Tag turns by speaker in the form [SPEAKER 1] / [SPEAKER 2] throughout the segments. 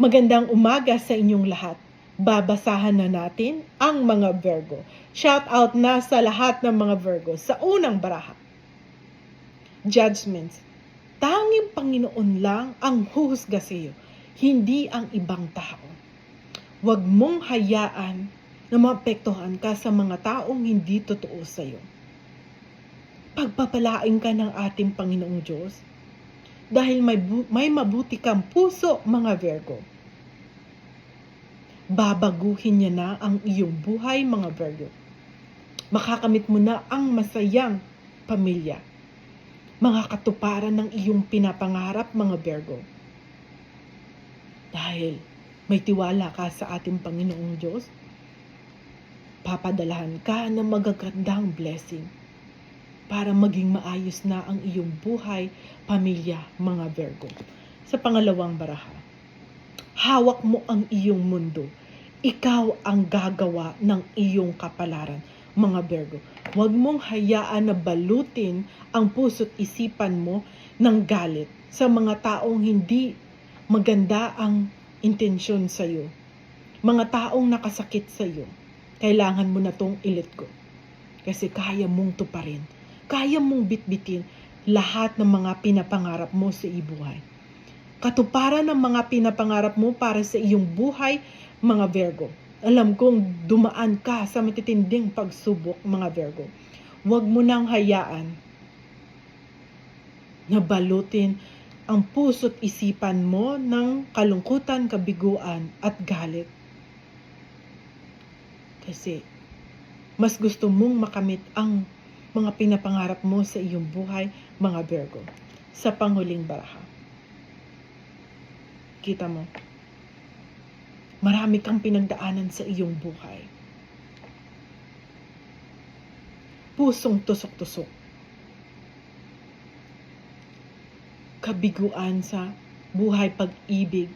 [SPEAKER 1] Magandang umaga sa inyong lahat. Babasahan na natin ang mga Virgo. Shout out na sa lahat ng mga Virgo sa unang baraha. Judgments. Tanging Panginoon lang ang huhusga sa iyo, hindi ang ibang tao. Huwag mong hayaan na maapektuhan ka sa mga taong hindi totoo sa iyo. Pagpapalain ka ng ating Panginoong Diyos dahil may mabuti kang puso, mga Virgo. Babaguhin niya na ang iyong buhay, mga Virgo. Makakamit mo na ang masayang pamilya. Mga katuparan ng iyong pinapangarap, mga Virgo. Dahil may tiwala ka sa ating Panginoong Diyos, papadalahan ka ng magagandang blessing para maging maayos na ang iyong buhay, pamilya, mga Virgo. Sa pangalawang baraha, hawak mo ang iyong mundo. Ikaw ang gagawa ng iyong kapalaran, mga Virgo. Huwag mong hayaan na balutin ang puso't isipan mo ng galit sa mga taong hindi maganda ang intensyon sa iyo. Mga taong nakasakit sa iyo. Kailangan mo na tong i-let go. Kasi kaya mong tuparin. Kaya mong bitbitin lahat ng mga pinapangarap mo sa buhay. Katuparan ng mga pinapangarap mo para sa iyong buhay, mga Virgo. Alam kong dumaan ka sa matitinding pagsubok, mga Virgo. Huwag mo nang hayaan na balutin ang puso't isipan mo ng kalungkutan, kabiguan at galit. Kasi mas gusto mong makamit ang mga pinapangarap mo sa iyong buhay, mga Virgo. Sa panghuling baraha. Kita mo, marami kang pinagdaanan sa iyong buhay. Pusong tusok-tusok. Kabiguan sa buhay pag-ibig.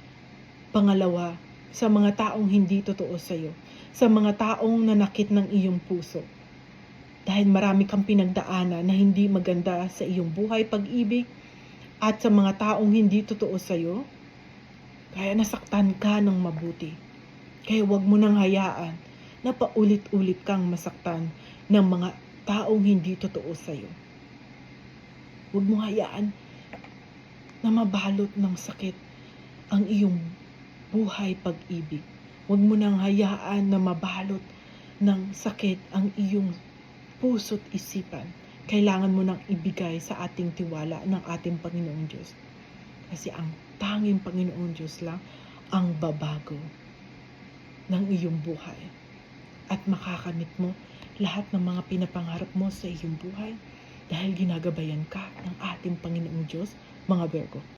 [SPEAKER 1] Pangalawa, sa mga taong hindi totoo sa iyo. Sa mga taong nanakit ng iyong puso. Dahil marami kang pinagdaanan na hindi maganda sa iyong buhay pag-ibig at sa mga taong hindi totoo sa iyo, kaya nasaktan ka ng mabuti. Kaya huwag mo nang hayaan na paulit-ulit kang masaktan ng mga taong hindi totoo sa iyo. Huwag mo hayaan na mabalot ng sakit ang iyong buhay pag-ibig. Huwag mo nang hayaan na mabalot ng sakit ang iyong puso't isipan. Kailangan mo nang ibigay sa ating tiwala ng ating Panginoong Diyos. Kasi ang tanging Panginoong Diyos lang ang babago ng iyong buhay. At makakamit mo lahat ng mga pinapangarap mo sa iyong buhay dahil ginagabayan ka ng ating Panginoong Diyos, mga Virgo.